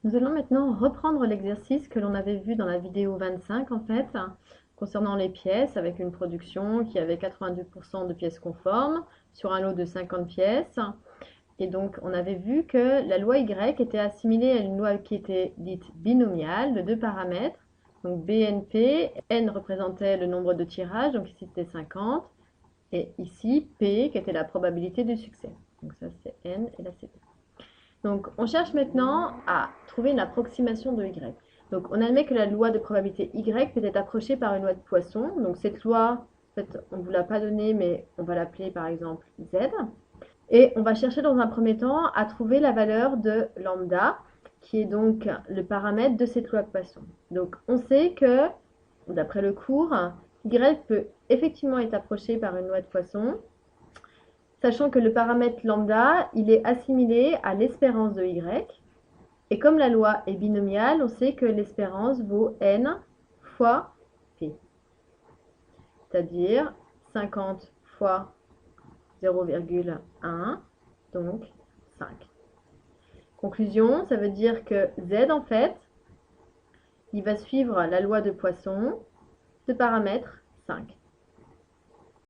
Nous allons maintenant reprendre l'exercice que l'on avait vu dans la vidéo 25 en fait, concernant les pièces avec une production qui avait 90% de pièces conformes sur un lot de 50 pièces. Et donc on avait vu que la loi Y était assimilée à une loi qui était dite binomiale de deux paramètres. Donc BNP, N représentait le nombre de tirages, donc ici c'était 50, et ici P qui était la probabilité du succès. Donc ça c'est N et là c'est P. Donc, on cherche maintenant à trouver une approximation de Y. Donc, on admet que la loi de probabilité Y peut être approchée par une loi de Poisson. Donc, cette loi, en fait, on ne vous l'a pas donnée, mais on va l'appeler par exemple Z. Et on va chercher dans un premier temps à trouver la valeur de lambda, qui est donc le paramètre de cette loi de Poisson. Donc, on sait que, d'après le cours, Y peut effectivement être approché par une loi de Poisson, sachant que le paramètre lambda, il est assimilé à l'espérance de Y. Et comme la loi est binomiale, on sait que l'espérance vaut n fois p, c'est-à-dire 50 fois 0,1, donc 5. Conclusion, ça veut dire que z, en fait, il va suivre la loi de Poisson de paramètre 5.